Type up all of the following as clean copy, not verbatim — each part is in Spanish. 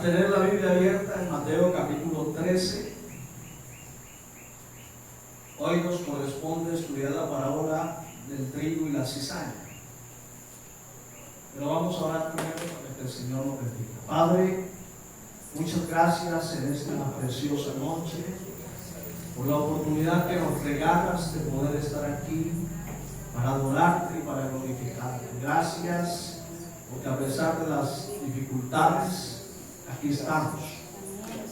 tener la Biblia abierta en Mateo capítulo 13. Hoy nos corresponde estudiar la parábola del trigo y la cizaña. Pero vamos a orar primero para que el Señor nos bendiga. Padre, muchas gracias en esta preciosa noche por la oportunidad que nos regalas de poder estar aquí para adorarte y para glorificarte. Gracias porque a pesar de las dificultades, aquí estamos.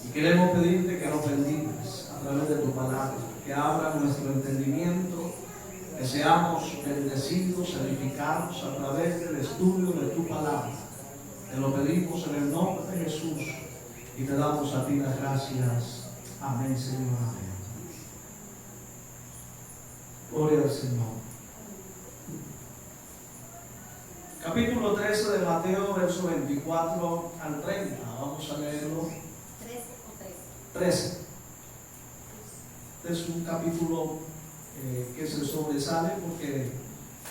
Y queremos pedirte que nos bendigas a través de tu palabra, que abra nuestro entendimiento, que seamos bendecidos, edificados a través del estudio de tu palabra. Te lo pedimos en el nombre de Jesús y te damos a ti las gracias. Amén, Señor. Amén. Gloria al Señor. Capítulo 13 de Mateo, verso 24 al 30. Vamos a leerlo. 13. Este es un capítulo que se sobresale porque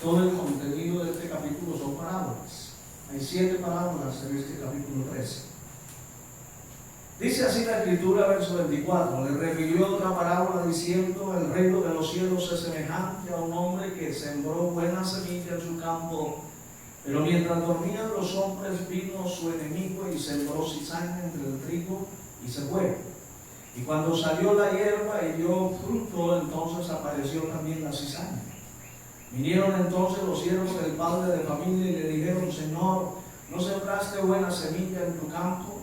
todo el contenido de este capítulo son parábolas. Hay 7 parábolas en este capítulo 13. Dice así la Escritura, verso 24. Le refirió otra parábola diciendo: el reino de los cielos es semejante a un hombre que sembró buena semilla en su campo. Pero mientras dormían los hombres, vino su enemigo y sembró cizaña entre el trigo y se fue. Y cuando salió la hierba y dio fruto, entonces apareció también la cizaña. Vinieron entonces los siervos del padre de familia y le dijeron: Señor, ¿no sembraste buena semilla en tu campo?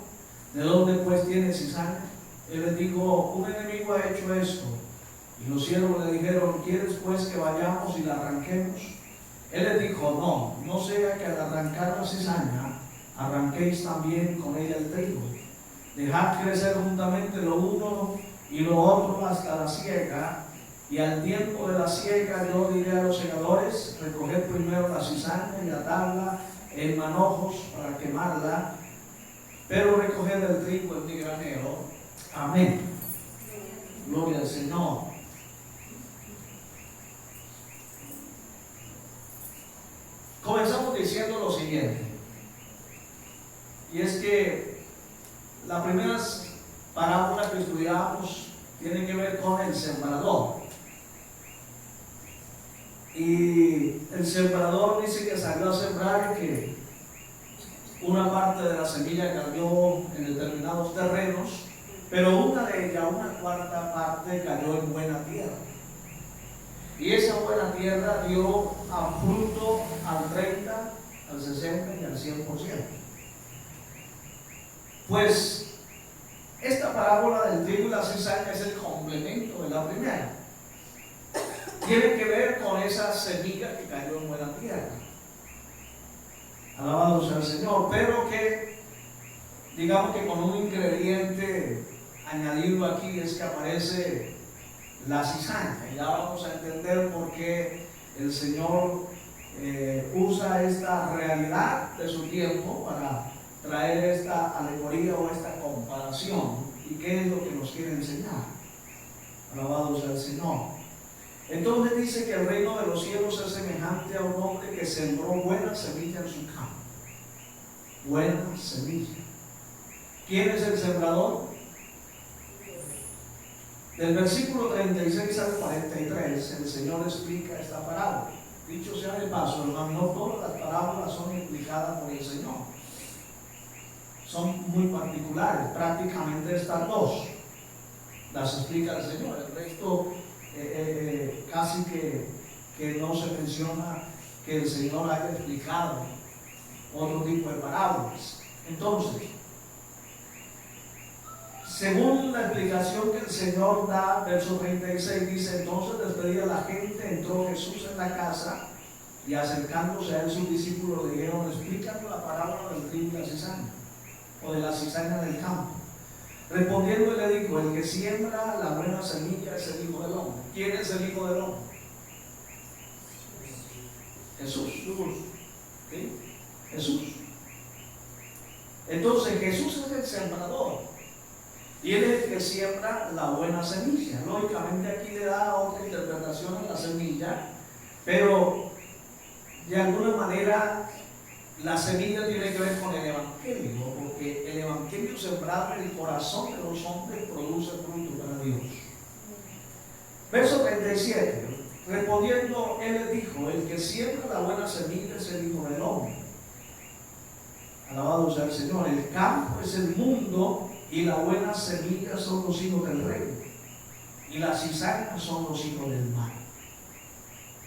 ¿De dónde pues tiene cizaña? Él les dijo: un enemigo ha hecho esto. Y los siervos le dijeron: ¿quieres pues que vayamos y la arranquemos? Él les dijo: no sea que al arrancar la cizaña arranquéis también con ella el trigo. Dejad crecer juntamente lo uno y lo otro hasta la siega, y al tiempo de la siega yo diré a los segadores: recoged primero la cizaña y atadla en manojos para quemarla, pero recoged el trigo en mi granero. Amén. Gloria al Señor. Comenzamos diciendo lo siguiente, y es que las primeras parábolas que estudiamos tienen que ver con el sembrador. Y el sembrador dice que salió a sembrar, que una parte de la semilla cayó en determinados terrenos, pero una de ellas, una cuarta parte, cayó en buena tierra. Y esa buena tierra dio a fruto al 30, al 60 y al 100%. Pues esta parábola del trigo y la cizaña es el complemento de la primera. Tiene que ver con esa semilla que cayó en buena tierra. Alabado sea el Señor, pero que digamos que con un ingrediente añadido aquí es que aparece la cizaña. Y ya vamos a entender por qué el Señor usa esta realidad de su tiempo para traer esta alegoría o esta comparación y qué es lo que nos quiere enseñar. Alabado sea el Señor. Entonces dice que el reino de los cielos es semejante a un hombre que sembró buena semilla en su campo. Buena semilla. ¿Quién es el sembrador? Del versículo 36 al 43, el Señor explica esta parábola. Dicho sea de paso, hermano, no todas las parábolas son explicadas por el Señor. Son muy particulares. Prácticamente estas dos las explica el Señor. El resto casi que no se menciona que el Señor haya explicado otro tipo de parábolas. Entonces, según la explicación que el Señor da, verso 36 dice: entonces despedida la gente, entró Jesús en la casa, y acercándose a él sus discípulos le dijeron: explícanos la parábola del trigo y la cizaña, o de la cizaña del campo. Respondiendo él le dijo: el que siembra la buena semilla es el Hijo del Hombre. ¿Quién es el Hijo del Hombre? Jesús. ¿Sí? Jesús. Entonces Jesús es el sembrador. Y él es el que siembra la buena semilla. Lógicamente aquí le da otra interpretación a la semilla, pero de alguna manera la semilla tiene que ver con el Evangelio, porque el Evangelio sembrado en el corazón de los hombres produce fruto para Dios. Verso 37. Respondiendo, él le dijo: el que siembra la buena semilla es el Hijo del Hombre. Alabado sea el Señor. El campo es el mundo y la buena semilla son los hijos del reino, y las cizañas son los hijos del mal.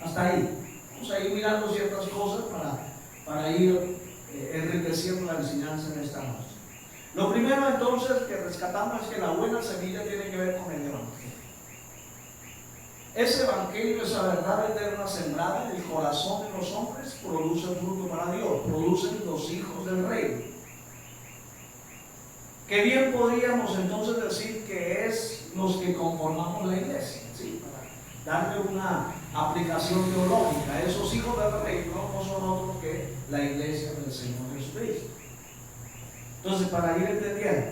Hasta ahí. Vamos a ir mirando ciertas cosas para ir enriqueciendo la enseñanza en esta noche. Lo primero entonces que rescatamos es que la buena semilla tiene que ver con el Evangelio. Ese Evangelio, esa verdad eterna sembrada en el corazón de los hombres, produce fruto para Dios, producen los hijos del reino. Que bien podríamos entonces decir que es los que conformamos la iglesia, ¿sí? Para darle una aplicación teológica. Esos hijos del reino no son otros que la iglesia del Señor Jesucristo. Entonces, para ir entendiendo,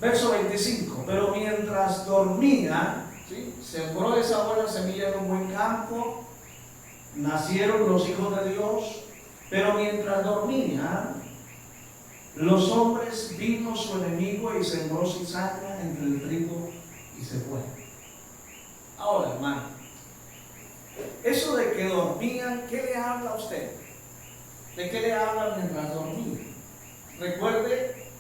verso 25: pero mientras dormía, ¿sí?, sembró esa buena semilla en un buen campo, nacieron los hijos de Dios. Pero mientras dormía, los hombres, vino su enemigo y sembró cizaña entre el trigo y se fue. Ahora, hermano, eso de que dormían, ¿qué le habla a usted? ¿De qué le habla mientras dormía? Recuerde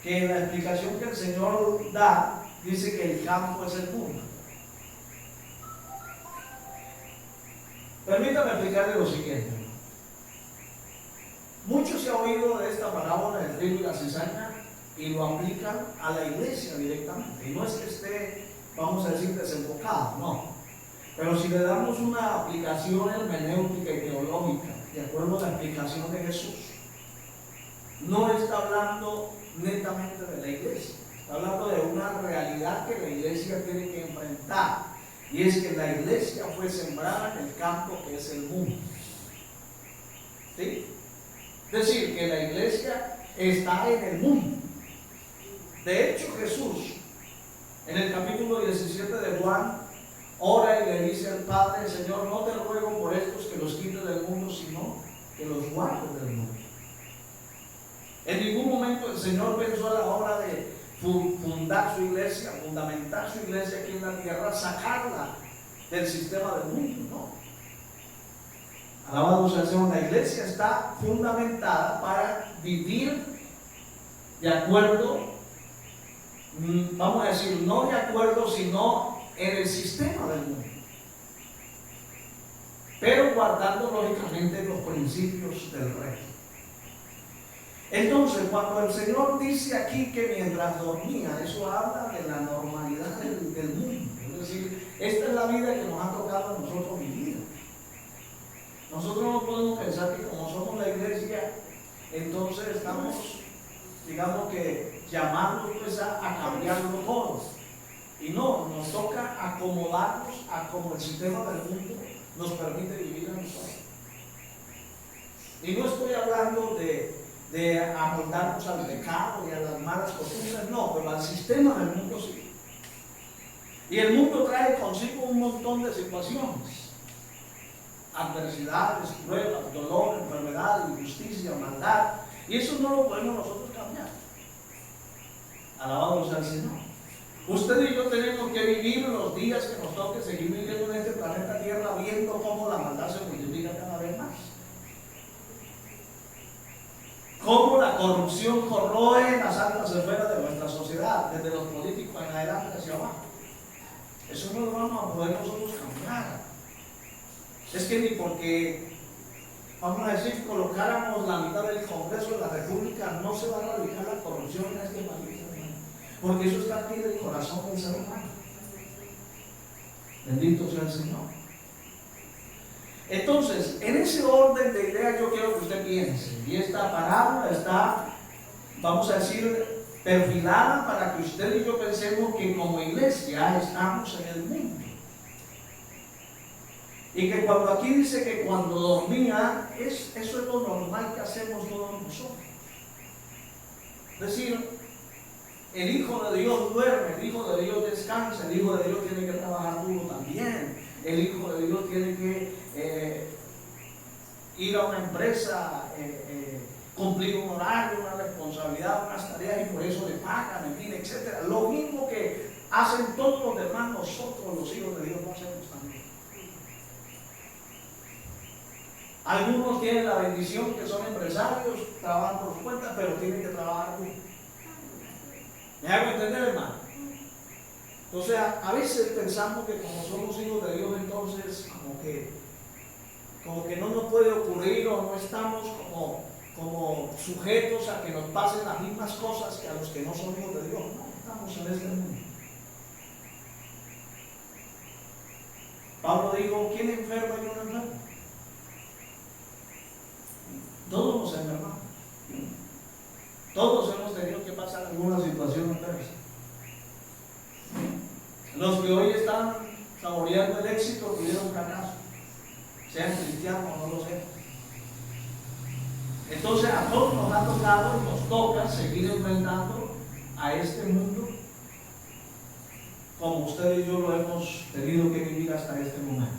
que la explicación que el Señor da dice que el campo es el mundo. Permítame explicarle lo siguiente. Mucho se ha oído de esta parábola del trigo y la cizaña y lo aplican a la iglesia directamente. Y no es que esté, vamos a decir, desenfocado, no. Pero si le damos una aplicación hermenéutica y teológica, de acuerdo a la explicación de Jesús, no está hablando netamente de la iglesia, está hablando de una realidad que la iglesia tiene que enfrentar, y es que la iglesia fue sembrada en el campo que es el mundo. ¿Sí? Es decir, que la iglesia está en el mundo. De hecho, Jesús, en el capítulo 17 de Juan, ora y le dice al Padre: Señor, no te ruego por estos que los quites del mundo, sino que los guardes del mundo. En ningún momento el Señor pensó a la hora de fundar su iglesia, fundamentar su iglesia aquí en la tierra, sacarla del sistema del mundo, no. Alabado sea el Señor. La iglesia está fundamentada para vivir de acuerdo, vamos a decir, no de acuerdo, sino en el sistema del mundo, pero guardando lógicamente los principios del reino. Entonces, cuando el Señor dice aquí que mientras dormía, eso habla de la normalidad del mundo. Es decir, esta es la vida que nos ha tocado a nosotros vivir. Nosotros no podemos pensar que como somos la iglesia, entonces estamos, digamos que, llamados pues a cambiarlo todo. Y no, nos toca acomodarnos a como el sistema del mundo nos permite vivir a nosotros. Y no estoy hablando de amoldarnos al pecado y a las malas costumbres, no, pero al sistema del mundo sí. Y el mundo trae consigo un montón de situaciones: adversidades, pruebas, dolor, enfermedad, injusticia, maldad, y eso no lo podemos nosotros cambiar. Alabado sea el Señor. Usted y yo tenemos que vivir los días que nos toque seguir viviendo en este planeta Tierra, viendo cómo la maldad se multiplica cada vez más, cómo la corrupción corroe las altas esferas de nuestra sociedad, desde los políticos en adelante hacia abajo. Eso no lo vamos a poder nosotros cambiar. Es que ni porque, vamos a decir, colocáramos la mitad del Congreso de la República, no se va a erradicar la corrupción en este país, porque eso está aquí en el corazón del ser humano. Bendito sea el Señor. Entonces, en ese orden de ideas yo quiero que usted piense, y esta parábola está, vamos a decir, perfilada para que usted y yo pensemos que como iglesia estamos en el mundo. Y que cuando aquí dice que cuando dormía, eso es lo normal que hacemos todos nosotros. Es decir, el Hijo de Dios duerme, el Hijo de Dios descansa, el Hijo de Dios tiene que trabajar duro también, el Hijo de Dios tiene que ir a una empresa, cumplir un horario, una responsabilidad, unas tareas, y por eso le pagan, en fin, etc. Lo mismo que hacen todos los demás, nosotros los hijos de Dios lo hacemos también. Algunos tienen la bendición que son empresarios, trabajan por su cuenta, pero tienen que trabajar bien. ¿Me hago entender, hermano? Entonces, a veces pensamos que como somos hijos de Dios, entonces como que no nos puede ocurrir, o no estamos como sujetos a que nos pasen las mismas cosas que a los que no son hijos de Dios. No, estamos en este mundo. Pablo dijo, ¿quién enferma y no enferma? Todos nos enfermamos. Todos hemos tenido que pasar alguna situación adversa. Los que hoy están saboreando el éxito tuvieron fracaso, sean cristianos o no lo sean. Entonces a todos nos ha tocado y nos toca seguir enfrentando a este mundo como usted y yo lo hemos tenido que vivir hasta este momento.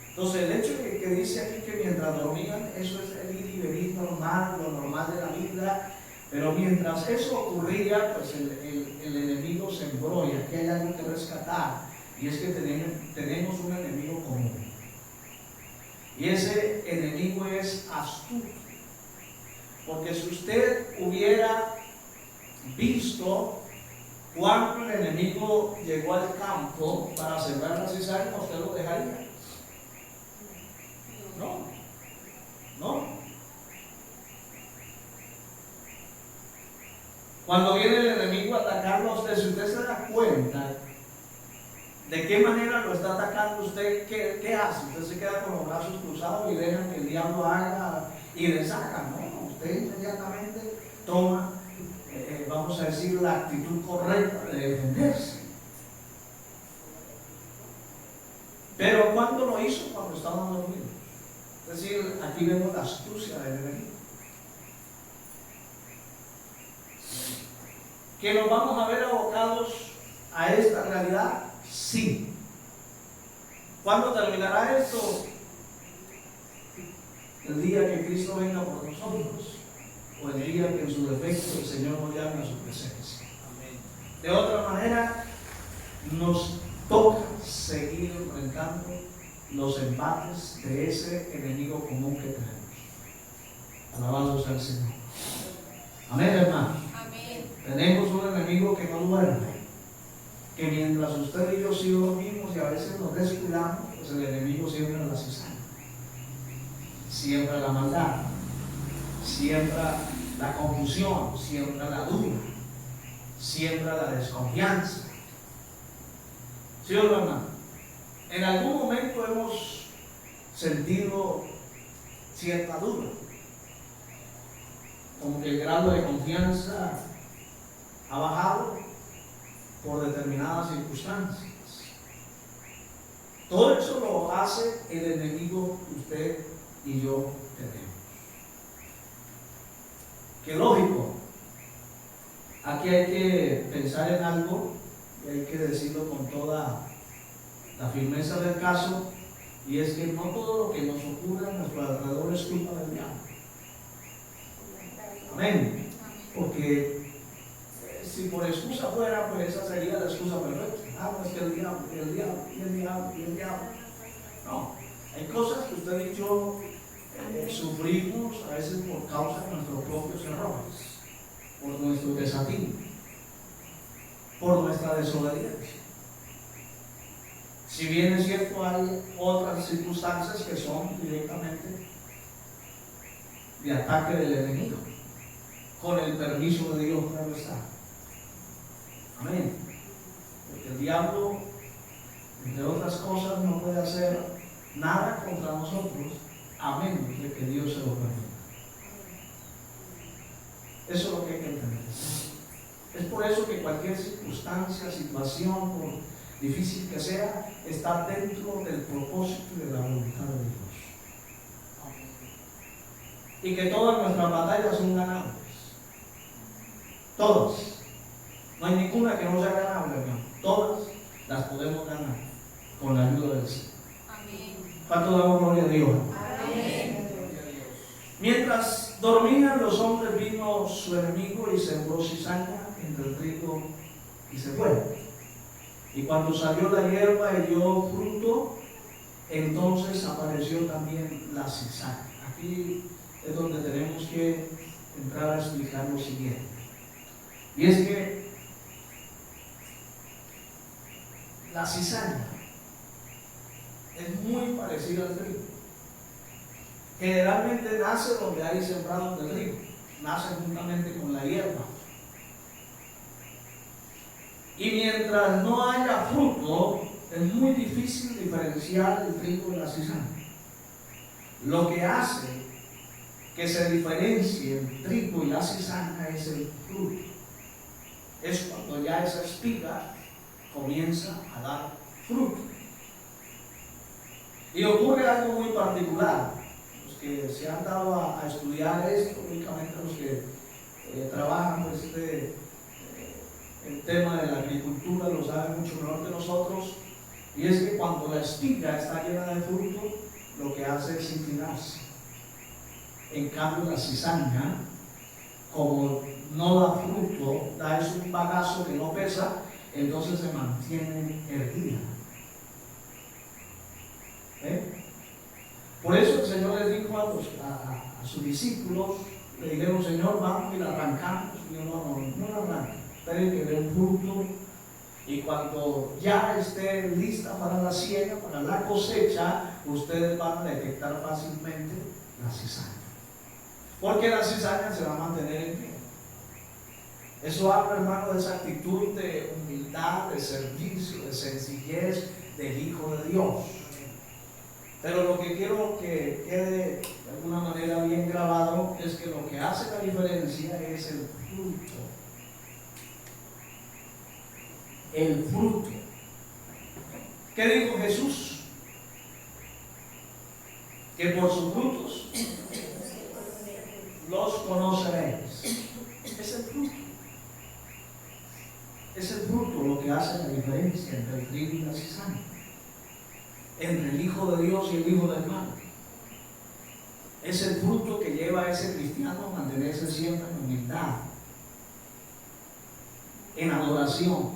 Entonces el hecho de que dice aquí que mientras dormían, eso es el ir y venir normal, lo normal de la vida, pero mientras eso ocurría, pues el enemigo se embrolla, que hay algo que rescatar, y es que tenemos un enemigo común. Y ese enemigo es astuto. Porque si usted hubiera visto cuando el enemigo llegó al campo para sembrar la cizaña, usted lo dejaría. No. Cuando viene el enemigo a atacarlo a usted, si usted se da cuenta de qué manera lo está atacando usted, ¿qué hace? Usted se queda con los brazos cruzados y deja que el diablo haga y deshaga. No, usted inmediatamente toma, vamos a decir, la actitud correcta de defenderse. Pero ¿cuándo lo hizo? Cuando estábamos dormidos. Es decir, aquí vemos la astucia del enemigo. ¿Que nos vamos a ver abocados a esta realidad? Sí. ¿Cuándo terminará esto? El día que Cristo venga por nosotros, o el día que en su defecto el Señor nos llame a su presencia. Amén. De otra manera, nos toca seguir enfrentando los embates de ese enemigo común que tenemos. Alabado sea el Señor. Amén, hermano. Amén. Tenemos un enemigo que no duerme, que mientras usted y yo sí dormimos y a veces nos descuidamos, pues el enemigo siembra la cizaña, siembra la maldad, siembra la confusión, siembra la duda, siembra la desconfianza. ¿Sí o no, hermano? En algún momento hemos sentido cierta duda, como que el grado de confianza ha bajado por determinadas circunstancias. Todo eso lo hace el enemigo que usted y yo tenemos. Que lógico, aquí hay que pensar en algo y hay que decirlo con toda la firmeza del caso, y es que no todo lo que nos ocurre a nuestro alrededor es culpa del diablo. Amén. Porque si por excusa fuera, pues esa sería la excusa perfecta. No, es que el diablo. No, hay cosas que usted y yo sufrimos a veces por causa de nuestros propios errores, por nuestro desatino, por nuestra desobediencia. Si bien es cierto, hay otras circunstancias que son directamente de ataque del enemigo, con el permiso de Dios, claro está. Amén. Porque el diablo, entre otras cosas, no puede hacer nada contra nosotros a menos de que Dios se lo permita. Eso es lo que hay que entender. Es por eso que cualquier circunstancia, situación, por difícil que sea, está dentro del propósito y de la voluntad de Dios. Y que todas nuestras batallas son ganables. Todas. No hay ninguna que no sea ganable, hermano. Todas las podemos ganar con la ayuda del Señor. Amén. ¿Cuánto damos gloria a Dios? Amén. Mientras dormían los hombres, vino su enemigo y sembró cizaña entre el trigo y se fue. Y cuando salió la hierba y dio fruto, entonces apareció también la cizaña. Aquí es donde tenemos que entrar a explicar lo siguiente. Y es que la cizaña es muy parecida al trigo. Generalmente nace donde hay sembrados de trigo, nace juntamente con la hierba. Y mientras no haya fruto, es muy difícil diferenciar el trigo de la cizaña. Lo que hace que se diferencie el trigo y la cizaña es el fruto. Es cuando ya esa espiga comienza a dar fruto. Y ocurre algo muy particular. Los que se han dado a estudiar esto, únicamente los que trabajan pues, el tema de la agricultura, lo saben mucho mejor que nosotros. Y es que cuando la espiga está llena de fruto, lo que hace es inclinarse. En cambio, la cizaña, como no da fruto, da es un bagazo que no pesa, entonces se mantiene erguida. Por eso el Señor les dijo a sus discípulos, le dijeron: Señor, vamos y la arrancamos. Y yo: no la arranquen, esperen que dé un fruto, y cuando ya esté lista para la siega, para la cosecha, ustedes van a detectar fácilmente la cizaña, porque la cizaña se va a mantener en pie. Eso habla, hermano, de esa actitud de humildad, de servicio, de sencillez del Hijo de Dios. Pero lo que quiero que quede de alguna manera bien grabado es que lo que hace la diferencia es el fruto. El fruto. ¿Qué dijo Jesús? Que por sus frutos los conoceréis. Es el fruto. Es el fruto lo que hace la diferencia entre el trigo y la cizaña, entre el Hijo de Dios y el Hijo del mal. Es el fruto que lleva a ese cristiano a mantenerse siempre en humildad, en adoración,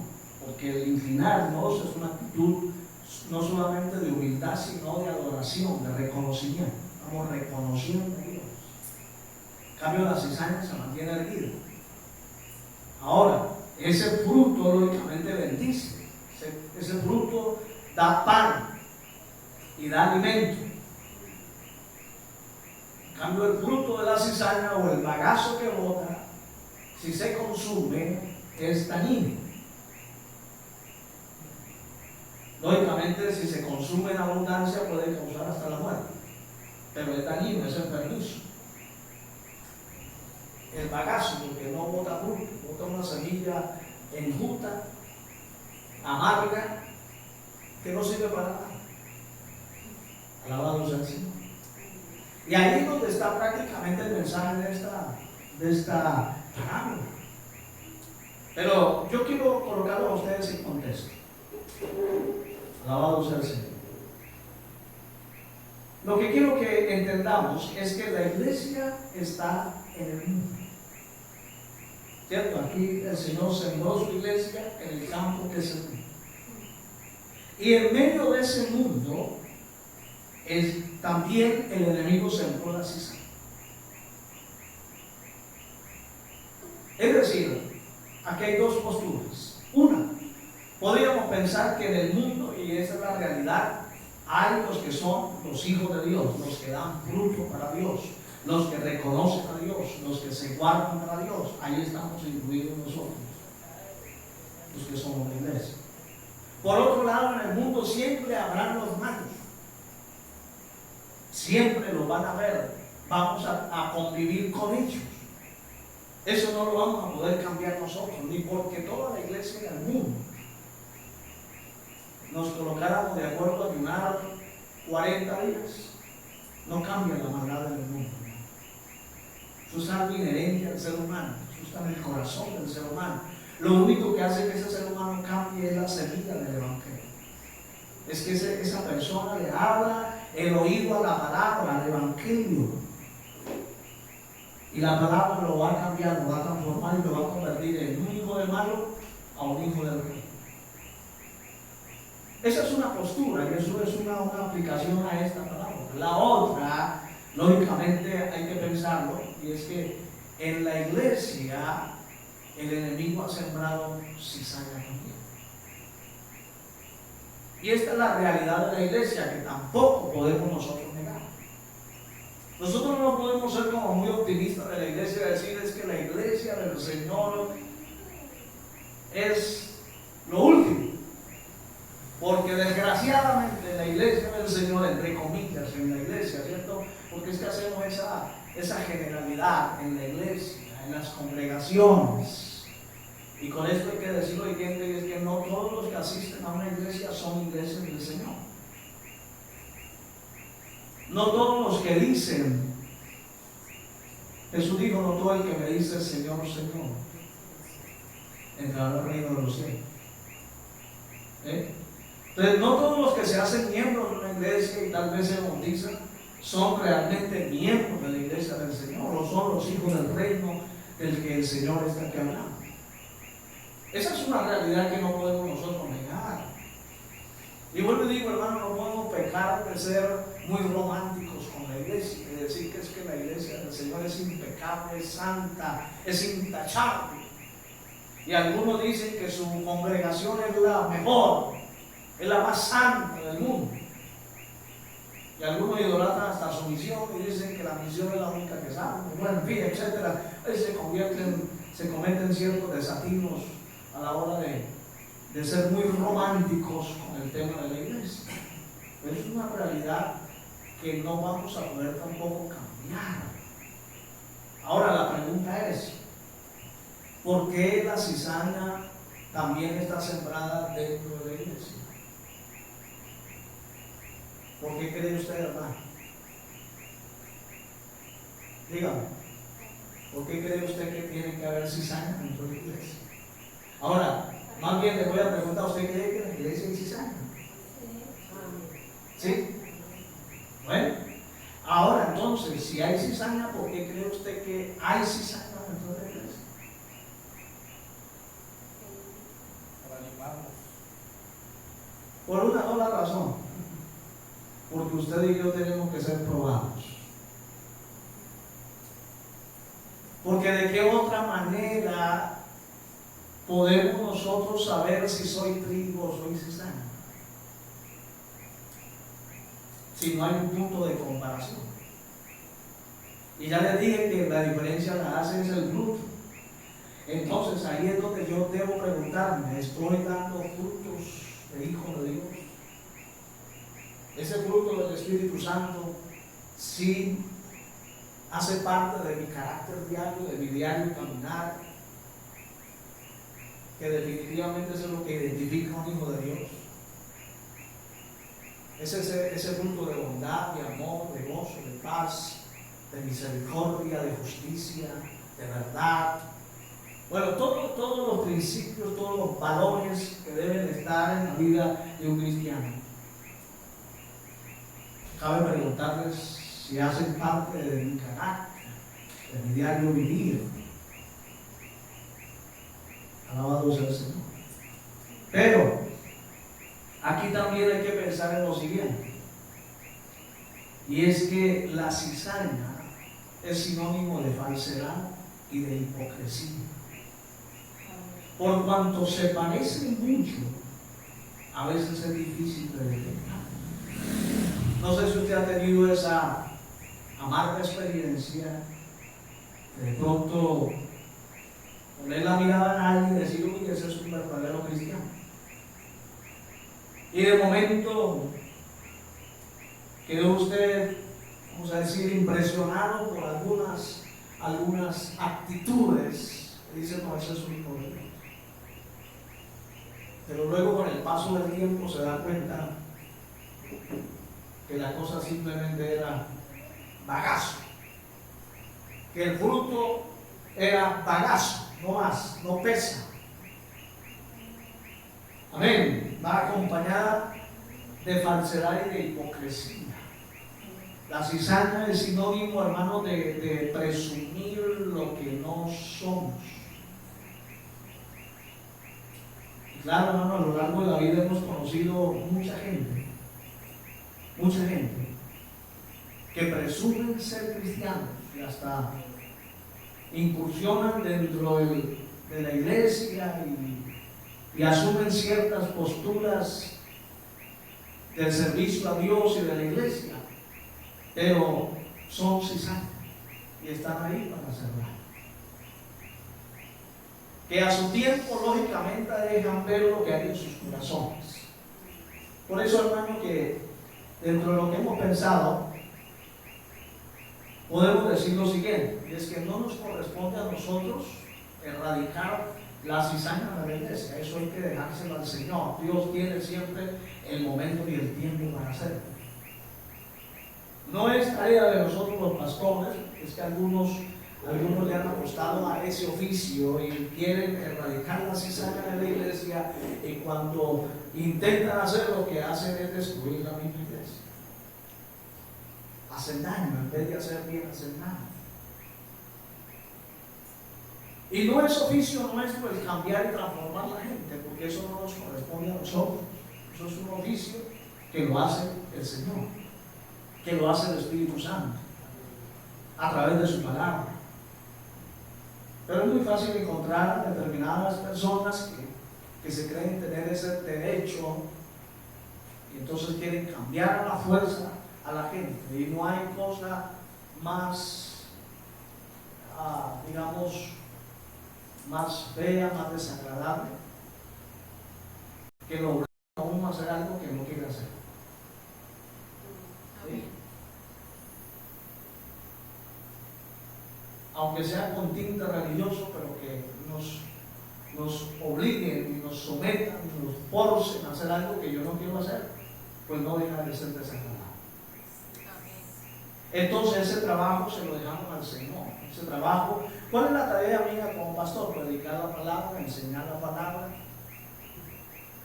porque el inclinarnos es una actitud no solamente de humildad, sino de adoración, de reconocimiento. Estamos reconociendo a Dios. En cambio, la cizaña se mantiene erguida. Ahora, ese fruto lógicamente bendice. Ese fruto da pan y da alimento. En cambio, el fruto de la cizaña o el bagazo que bota, si se consume, es dañino. Lógicamente, si se consume en abundancia, puede causar hasta la muerte, pero es dañino, es enfermizo. El bagazo, porque no bota fruto, bota una semilla enjuta, amarga, que no sirve para nada. Alabado sea el Señor. Y ahí es donde está prácticamente el mensaje de esta parábola. Pero yo quiero colocarlo a ustedes en contexto. Alabado sea el Señor. Lo que quiero que entendamos es que la iglesia está en el mundo. ¿Cierto? Aquí el Señor sembró su iglesia en el campo que es el mundo. Y en medio de ese mundo también el enemigo sembró la cizaña. Es decir, aquí hay dos posturas. Una, podríamos pensar que en el mundo, y esa es la realidad, hay los que son los hijos de Dios, los que dan fruto para Dios, los que reconocen a Dios, los que se guardan para Dios. Ahí estamos incluidos nosotros, los que somos la iglesia. Por otro lado, en el mundo siempre habrán los malos. Siempre los van a ver. Vamos a convivir con ellos. Eso no lo vamos a poder cambiar nosotros, ni porque toda la iglesia en el mundo nos colocáramos de acuerdo a ayunar 40 días. No cambia la maldad del mundo. Eso es algo inherente al ser humano. Eso está en el corazón del ser humano. Lo único que hace que ese ser humano cambie es la semilla del evangelio. Es que esa persona le abra el oído a la palabra, al evangelio. Y la palabra lo va a cambiar, lo va a transformar y lo va a convertir en un hijo de malo a un hijo del rey. Esa es una postura y eso es una aplicación a esta palabra. La otra, lógicamente hay que pensarlo, y es que en la iglesia el enemigo ha sembrado cizaña también. Y esta es la realidad de la iglesia que tampoco podemos nosotros negar. Nosotros no podemos ser como muy optimistas de la iglesia y decir es que la iglesia del Señor es lo último. Porque desgraciadamente la iglesia del Señor, entre comillas, en la iglesia, ¿cierto? Porque es que hacemos esa generalidad en la iglesia, en las congregaciones. Y con esto hay que decirlo lo siguiente, y es que no todos los que asisten a una iglesia son iglesias del Señor. No todos los que dicen, Jesús dijo, no todo el que me dice Señor, Señor, entrará al reino de los cielos. Entonces, no todos los que se hacen miembros de una iglesia y tal vez se bautizan son realmente miembros de la iglesia del Señor, o son los hijos del reino del que el Señor está aquí hablando. Esa es una realidad que no podemos nosotros negar. Y vuelvo y digo, hermano, no podemos pecar de ser muy románticos con la iglesia, de decir que es que la iglesia del Señor es impecable, es santa, es intachable. Y algunos dicen que su congregación es la mejor, es la más santa del mundo. Y algunos idolatran hasta su misión y dicen que la misión es la única que sabe. Bueno, en fin, etcétera. Se cometen ciertos desatinos a la hora de ser muy románticos con el tema de la iglesia. Pero es una realidad que no vamos a poder tampoco cambiar. Ahora la pregunta es, ¿por qué la cizaña también está sembrada dentro de la iglesia? ¿Por qué cree usted, hermano? Dígame, ¿por qué cree usted que tiene que haber cizaña dentro de la iglesia? Ahora, más bien le voy a preguntar, ¿usted cree que en la iglesia hay cizaña? ¿Sí? Bueno, ahora entonces, si hay cizaña, ¿por qué cree usted que hay cizaña dentro de la iglesia? Para animarnos. Por una sola razón. Porque usted y yo tenemos que ser probados. Porque de qué otra manera podemos nosotros saber si soy trigo o soy cizaña, si no hay un punto de comparación. Y ya les dije que la diferencia la hace es el fruto. Entonces ahí es donde yo debo preguntarme, ¿estoy dando frutos de hijo de Dios? Ese fruto del Espíritu Santo sí hace parte de mi carácter diario, de mi diario caminar, que definitivamente eso es lo que identifica a un hijo de Dios. Es ese fruto de bondad, de amor, de gozo, de paz, de misericordia, de justicia, de verdad. Bueno, todos los principios, todos los valores que deben estar en la vida de un cristiano. Cabe preguntarles si hacen parte de mi carácter, de mi diario vivir. Alabado sea el Señor. Pero aquí también hay que pensar en lo siguiente, y es que la cizaña es sinónimo de falsedad y de hipocresía. Por cuanto se parecen mucho, a veces es difícil de detectar. No sé si usted ha tenido esa amarga experiencia de pronto poner la mirada en alguien y decir, uy, ese es un verdadero cristiano. Y de momento quedó usted, vamos a decir, impresionado por algunas actitudes que dicen, no, ese es un hijo de Dios. Pero luego con el paso del tiempo se da cuenta que la cosa simplemente era bagazo, que el fruto era bagazo, no más, no pesa. Amén. Va acompañada de falsedad y de hipocresía. La cizaña es sinónimo, hermano, de presumir Claro, hermano, a lo largo de la vida hemos conocido mucha gente que presumen ser cristianos y hasta incursionan dentro de la iglesia y asumen ciertas posturas del servicio a Dios y de la iglesia, pero son cizañas y están ahí para hacer daño. Que a su tiempo lógicamente dejan ver lo que hay en sus corazones. Por eso, hermano, que dentro de lo que hemos pensado podemos decir lo siguiente, y es que no nos corresponde a nosotros erradicar la cizaña de la iglesia. Eso hay que dejárselo al Señor. Dios tiene siempre el momento y el tiempo para hacerlo. No es tarea de nosotros los pastores, es que algunos le han apostado a ese oficio y quieren erradicar la cizaña de la iglesia, y cuando intentan hacer, lo que hacen es destruir la misma iglesia. Hacen daño, en vez de hacer bien, hacen daño. Y no es oficio nuestro el cambiar y transformar a la gente, porque eso no nos corresponde a nosotros. Eso es un oficio que lo hace el Señor, que lo hace el Espíritu Santo, a través de su palabra. Pero es muy fácil encontrar determinadas personas que se creen tener ese derecho y entonces quieren cambiar a la fuerza a la gente. Y no hay cosa más, digamos, más fea, más desagradable que lo obliga a uno a hacer algo que no quiere hacer. ¿Sí? Aunque sea con tinte religioso, pero que nos obliguen y nos sometan, nos forcen a hacer algo que yo no quiero hacer, pues no deja de ser desagradable. Entonces ese trabajo se lo dejamos al Señor. Ese trabajo, ¿cuál es la tarea mía como pastor? Predicar la palabra, enseñar la palabra.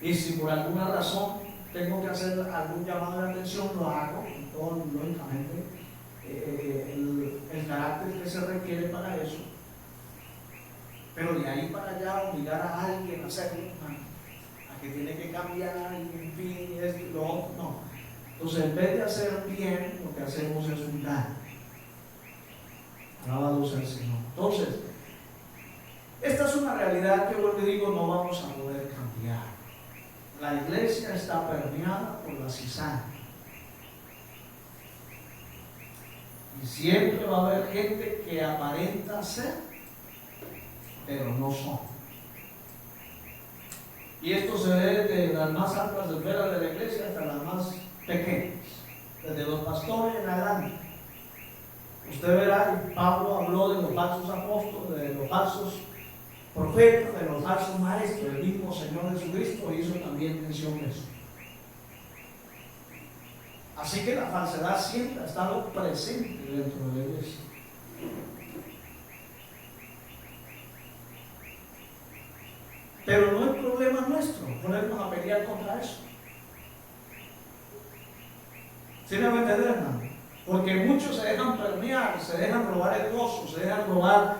Y si por alguna razón tengo que hacer algún llamado de atención, lo hago, y todo, lógicamente, el carácter que se requiere para eso. Pero de ahí para allá obligar a alguien a hacerlo, a que tiene que cambiar, y en fin, esto y lo otro, no. Entonces, en vez de hacer bien, lo que hacemos es un daño. Alabado sea el Señor. Entonces, esta es una realidad que, vuelvo y digo, no vamos a poder cambiar. La iglesia está permeada por la cizaña. Y siempre va a haber gente que aparenta ser, pero no son. Y esto se ve desde las más altas esferas de la iglesia hasta las más pequeñas, desde los pastores en adelante. Usted verá que Pablo habló de los falsos apóstoles, de los falsos profetas, de los falsos maestros. El mismo Señor Jesucristo hizo también mención de eso. Así que la falsedad siempre ha estado presente dentro de la iglesia. Pero no es problema nuestro ponernos a pelear contra eso. ¿Sí me va a entender, hermano? Porque muchos se dejan permear, se dejan robar el gozo, se dejan robar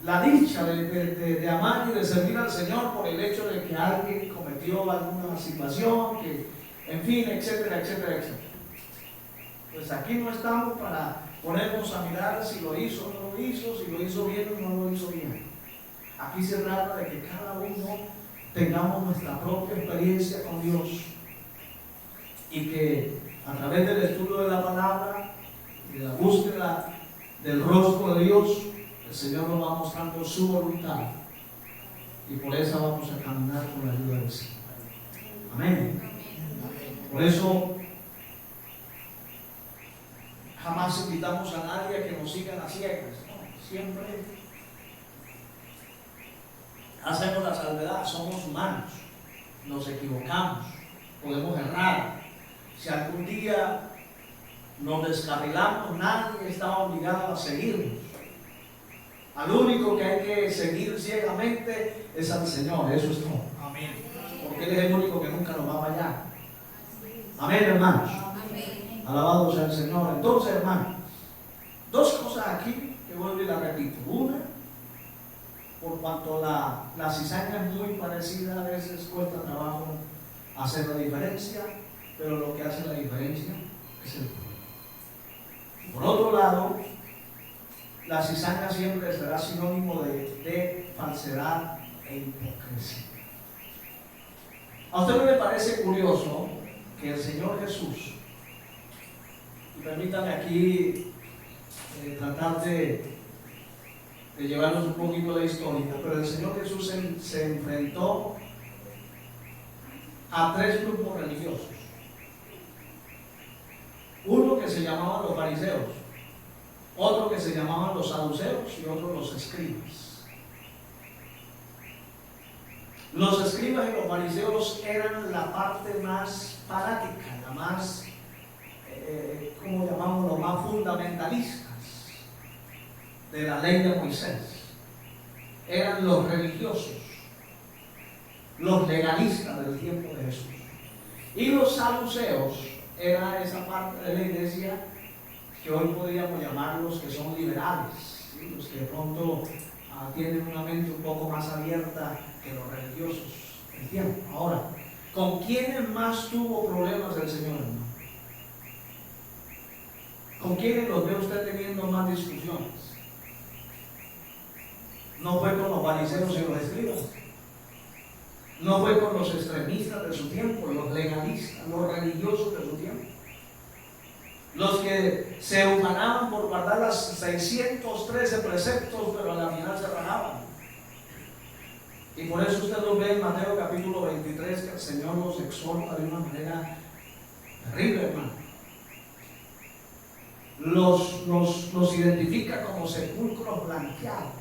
la dicha de amar y de servir al Señor por el hecho de que alguien cometió alguna situación, que, en fin, etcétera, etcétera, etcétera. Pues aquí no estamos para ponernos a mirar si lo hizo o no lo hizo, si lo hizo bien o no lo hizo bien. Aquí se trata de que cada uno tengamos nuestra propia experiencia con Dios y que a través del estudio de la palabra y de la búsqueda del rostro de Dios, el Señor nos va mostrando su voluntad y por eso vamos a caminar con la ayuda del Señor. Amén. Por eso jamás invitamos a nadie a que nos sigan a ciegas, ¿no? Siempre hacemos la salvedad, somos humanos, nos equivocamos, podemos errar. Si algún día nos descarrilamos, nadie está obligado a seguirnos. Al único que hay que seguir ciegamente es al Señor, eso es todo. Amén. Porque Él es el único que nunca nos va a fallar. Amén, hermanos. Amén. Alabado sea el Señor. Entonces, hermanos, dos cosas aquí que vuelvo y las repito. Una, por cuanto la cizaña es muy parecida, a veces cuesta trabajo hacer la diferencia, pero lo que hace la diferencia es el fuego. Por otro lado, la cizaña siempre será sinónimo de falsedad e hipocresía. ¿A usted no le parece curioso que el Señor Jesús, y permítame aquí tratar de llevarnos un poquito de historia, pero el Señor Jesús se enfrentó a tres grupos religiosos? Uno que se llamaban los fariseos, otro que se llamaban los saduceos y otro los escribas. Los escribas y los fariseos eran la parte más fanática, la más, como llamamos, los más fundamentalistas de la ley de Moisés. Eran los religiosos, los legalistas del tiempo de Jesús. Y los saduceos era esa parte de la iglesia que hoy podríamos llamarlos que son liberales, ¿sí? Los que de pronto tienen una mente un poco más abierta que los religiosos del tiempo. Ahora, ¿con quiénes más tuvo problemas el Señor, hermano? ¿Con quiénes los ve usted teniendo más discusiones? No fue con los fariseos y los escribas. No fue con los extremistas de su tiempo, los legalistas, los religiosos de su tiempo. Los que se ufanaban por guardar las 613 preceptos, pero a la final se rajaban. Y por eso usted lo ve en Mateo capítulo 23, que el Señor los exhorta de una manera terrible, hermano. Los identifica como sepulcros blanqueados.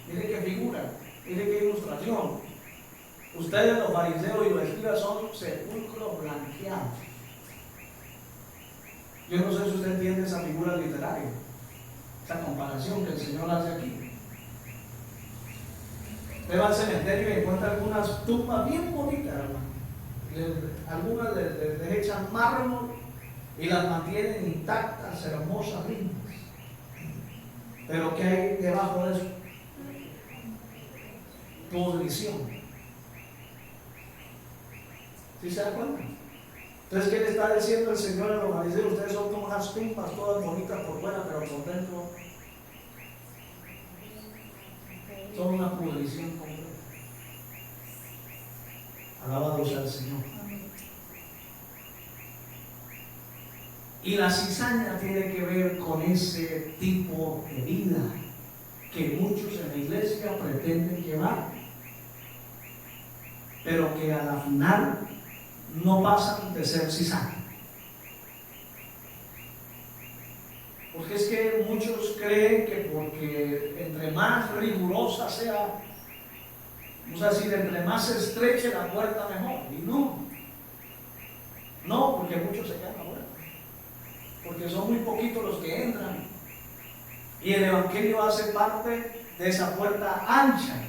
Mire qué figura, mire qué ilustración. Ustedes, los fariseos y los escribas, son sepulcros blanqueados. Yo no sé si usted entiende esa figura literaria, esa comparación que el Señor hace aquí. Usted va al cementerio y encuentra algunas tumbas bien bonitas, hermano. Algunas les echan mármol y las mantienen intactas, hermosas, lindas. Pero ¿qué hay debajo de eso? Podrición. ¿Sí se da cuenta? Entonces, ¿qué le está diciendo el Señor a los fariseos? Ustedes son como unas tumbas todas bonitas por fuera, pero por dentro son una pudrición completa. Alabado sea el Señor. Y la cizaña tiene que ver con ese tipo de vida que muchos en la iglesia pretenden llevar, pero que a la final no pasan de ser cizaña. Porque es que muchos creen que porque entre más rigurosa sea, vamos a decir, entre más se estreche la puerta mejor. Y no, porque muchos se quedan afuera, porque son muy poquitos los que entran. Y el Evangelio hace parte de esa puerta ancha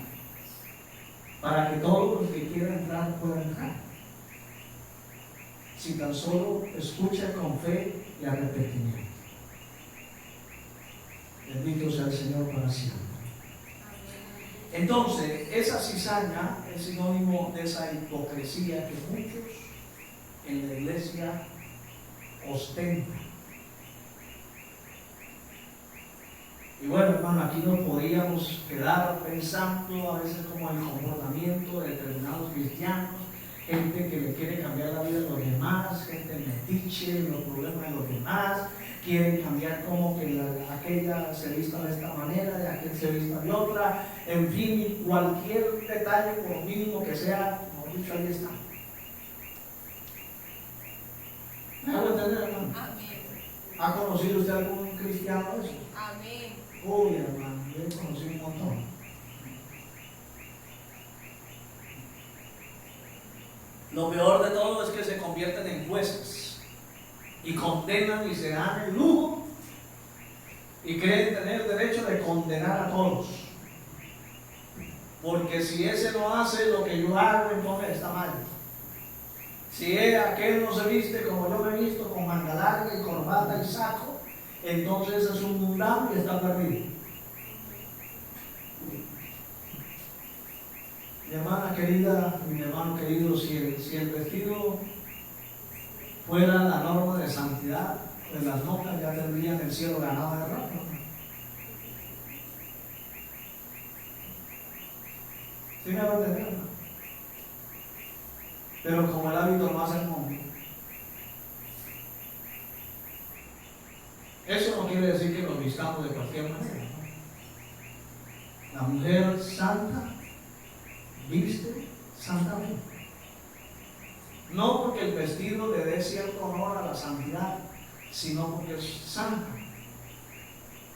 para que todos los que quieran entrar puedan entrar, si tan solo escucha con fe y arrepentimiento. Bendito sea el Señor para siempre. Entonces, esa cizaña es sinónimo de esa hipocresía que muchos en la iglesia ostentan. Y bueno, hermano, aquí nos podríamos quedar pensando a veces como el comportamiento de determinados cristianos, gente que le quiere cambiar la vida a los demás, gente metiche en los problemas de los demás, quieren cambiar como que aquella se vista de esta manera, de aquel se vista de otra, en fin, cualquier detalle, por lo mínimo que sea, como dicho, ahí está. ¿Me hago entender, hermano? Amén. ¿Ha conocido usted algún cristiano de eso? Amén. Uy, hermano, yo he conocido un montón. Lo peor de todo es que se convierten en jueces y condenan y se dan el lujo y creen tener derecho de condenar a todos. Porque si ese no hace lo que yo hago, entonces está mal. Si aquel no se viste como yo me he visto, con manga larga y corbata y saco, entonces es un mundano y está perdido. querida, mi hermano querido, si el vestido fuera la norma de santidad, pues las monjas ya tendrían el cielo ganado de ropa. ¿Sí me va a entender? Pero como el hábito no hace el monje, eso no quiere decir que nos vistamos de cualquier manera. La mujer santa viste santamente. No porque el vestido le dé cierto honor a la santidad, sino porque es santa.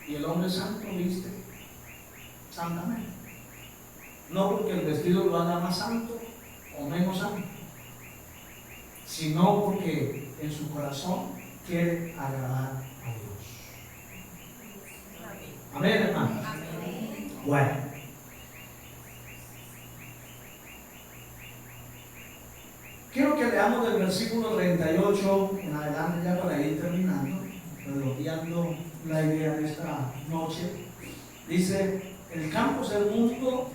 Y el hombre santo viste santamente. No porque el vestido lo haga más santo o menos santo, sino porque en su corazón quiere agradar a Dios. Amén, hermano. Bueno. Quiero que leamos del versículo 38 en adelante, ya para ir terminando, redondeando la idea de esta noche. Dice: el campo es el mundo,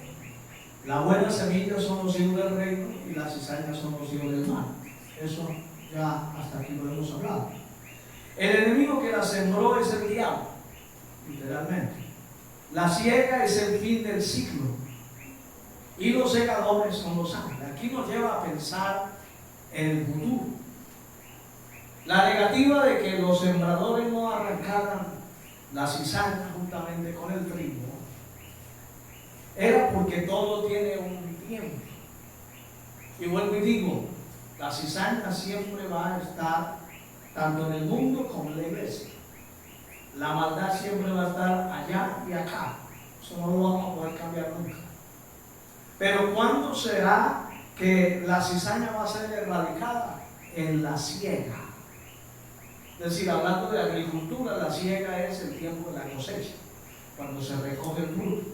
la buena semilla son los hijos del reino y las cizañas son los hijos del mal. Eso ya hasta aquí lo hemos hablado. El enemigo que la sembró es el diablo, literalmente. La siega es el fin del ciclo y los segadores son los ángeles. Aquí nos lleva a pensar en el futuro. La negativa de que los sembradores no arrancaran la cizaña juntamente con el trigo era porque todo tiene un tiempo. Y vuelvo y digo, la cizaña siempre va a estar tanto en el mundo como en la iglesia. La maldad siempre va a estar allá y acá. Eso no lo vamos a poder cambiar nunca. Pero ¿cuándo será que la cizaña va a ser erradicada? En la siega. Es decir, hablando de agricultura, la siega es el tiempo de la cosecha, cuando se recoge el fruto.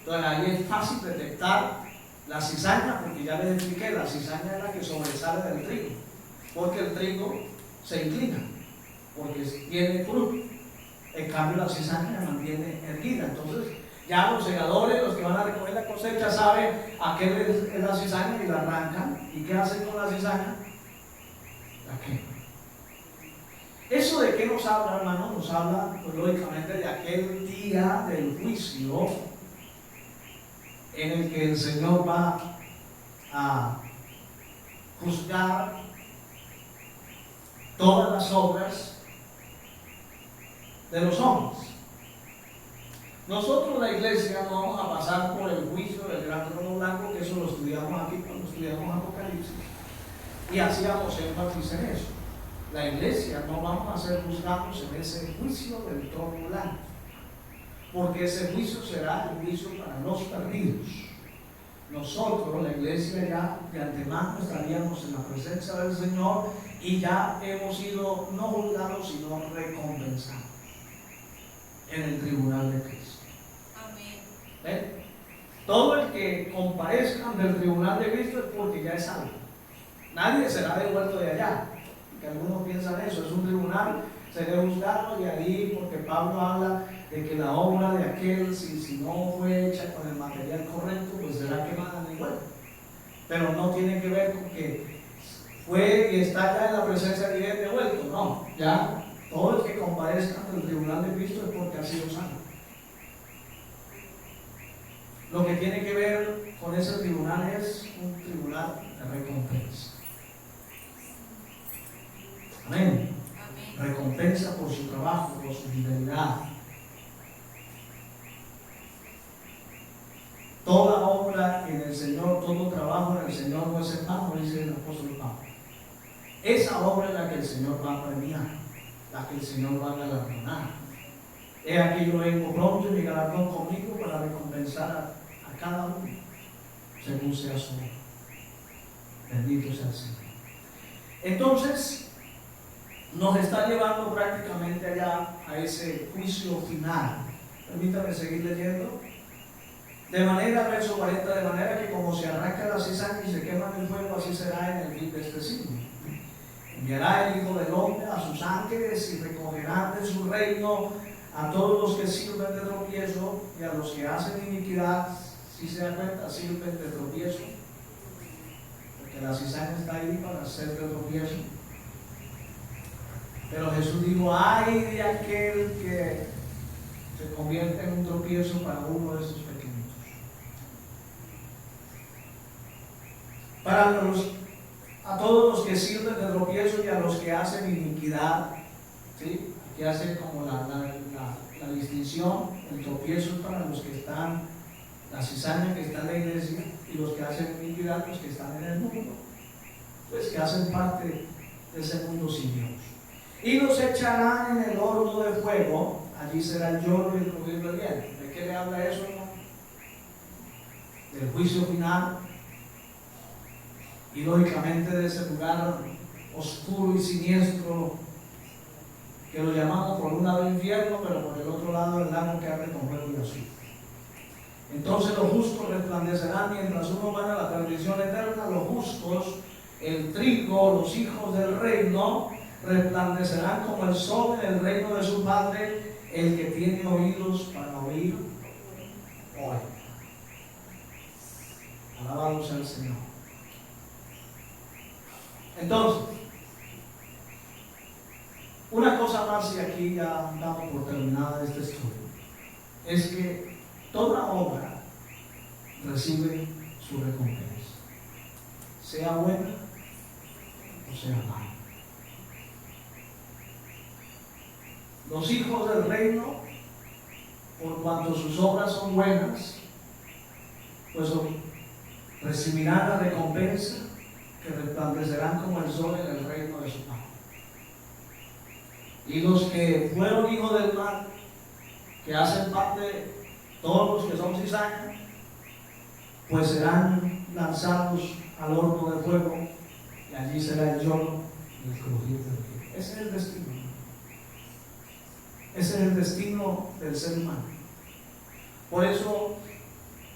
Entonces ahí es fácil detectar la cizaña, porque ya les expliqué, la cizaña es la que sobresale del trigo, porque el trigo se inclina, porque tiene fruto. En cambio la cizaña se mantiene erguida. Entonces ya los segadores, los que van a recoger la cosecha, saben a qué es la cizaña y la arrancan. ¿Y qué hacen con la cizaña? La queman. ¿Eso de qué nos habla, hermano? Nos habla, pues, lógicamente, de aquel día del juicio en el que el Señor va a juzgar todas las obras de los hombres. Nosotros, la iglesia, no vamos a pasar por el juicio del gran trono blanco, que eso lo estudiamos aquí cuando estudiamos Apocalipsis, y hacíamos énfasis en eso. La iglesia no vamos a ser juzgados en ese juicio del trono blanco, porque ese juicio será el juicio para los perdidos. Nosotros, la iglesia, ya de antemano estaríamos en la presencia del Señor y ya hemos sido no juzgados, sino recompensados en el tribunal de Cristo. Amén. ¿Ven? Todo el que comparezca ante el tribunal de Cristo es porque ya es salvo. Nadie será devuelto de allá. Que algunos piensan eso, es un tribunal, seré juzgado de ahí, porque Pablo habla de que la obra de aquel, si no fue hecha con el material correcto, pues será quemada en el fuego. Pero no tiene que ver con que fue y está ya en la presencia de Dios devuelto. No, ya todo el que comparezca ante el tribunal de Cristo es porque ha sido salvo. Lo que tiene que ver con ese tribunal es un tribunal de recompensa. Amén. Amén. Recompensa por su trabajo, por su fidelidad. Toda obra en el Señor, todo trabajo en el Señor no es en vano, dice el apóstol Pablo. Esa obra es la que el Señor va a premiar, la que el Señor va a galardonar. He aquí yo vengo pronto y mi galardón conmigo para recompensar a cada uno según sea su obra. Bendito sea el Señor. Entonces, nos está llevando prácticamente allá a ese juicio final. Permítame seguir leyendo. De manera, verso 40, de manera que como se arranca la cizaña y se quema en el fuego, así será en el fin de este siglo. Enviará el Hijo del Hombre a sus ángeles y recogerán de su reino a todos los que sirven de tropiezo y a los que hacen iniquidad Si se da cuenta, sirven de tropiezo, porque la cizaña está ahí para hacer de tropiezo. Pero Jesús dijo, ay de aquel que se convierte en un tropiezo para uno de esos pequeñitos. A todos los que sirven de tropiezo y a los que hacen iniquidad, ¿sí? Aquí hace como la distinción, el tropiezo es para los que están, la cizaña que está en la iglesia, y los que hacen iniquidad, los que están en el mundo, pues que hacen parte de ese mundo sin Dios. Y los echarán en el horno de fuego, allí será el lloro y el crujir del diente. ¿De qué le habla eso, hermano? Del juicio final, y lógicamente de ese lugar oscuro y siniestro que lo llamamos por un lado infierno, pero por el otro lado el lago que arde con fuego y azufre. Entonces los justos resplandecerán mientras uno van a la perdición eterna. Los justos, el trigo, los hijos del reino, resplandecerán como el sol en el reino de su Padre. El que tiene oídos para oír, oye. Alabado sea el Señor. Entonces, una cosa más, y aquí ya damos por terminada este estudio, es que toda obra recibe su recompensa, sea buena o sea mala. Los hijos del reino, por cuanto sus obras son buenas, pues recibirán la recompensa que resplandecerán como el sol en el reino de su Padre. Y los que fueron hijos del mal, que hacen parte, todos los que son cizaña, pues serán lanzados al horno de fuego, y allí será el lloro y el crujir del diente. Ese es el destino. Ese es el destino del ser humano. Por eso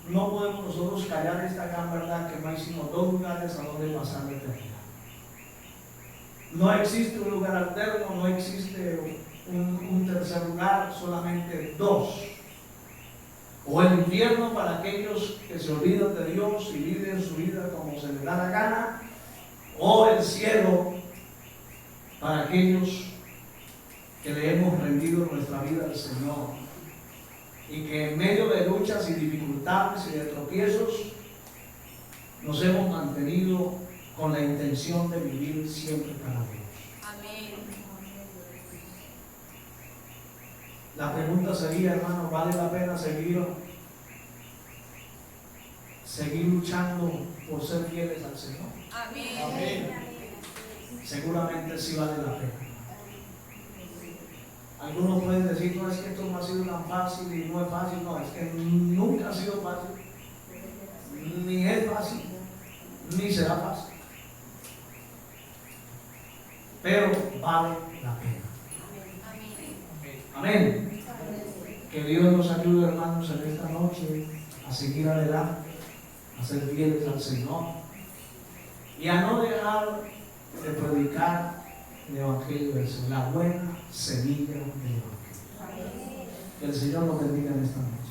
no podemos nosotros callar esta gran verdad, que no hay sino dos lugares a donde pasar la eternidad. No existe un lugar alterno, no existe un tercer lugar, solamente dos. O el infierno para aquellos que se olvidan de Dios y viven su vida como se les da la gana, o el cielo para aquellos que le hemos rendido nuestra vida al Señor y que en medio de luchas y dificultades y de tropiezos nos hemos mantenido con la intención de vivir siempre para Dios. Amén. La pregunta sería, hermano, ¿vale la pena seguir luchando por ser fieles al Señor? Amén. Amén. Seguramente sí vale la pena. Algunos pueden decir, no, es que esto no ha sido tan fácil y no es fácil. No, es que nunca ha sido fácil, ni es fácil, ni será fácil, pero vale la pena. Amén. Que Dios nos ayude, hermanos, en esta noche a seguir adelante, a ser fieles al Señor y a no dejar de predicar el Evangelio del Señor, la buena semilla del Evangelio. Que el Señor nos bendiga en esta noche.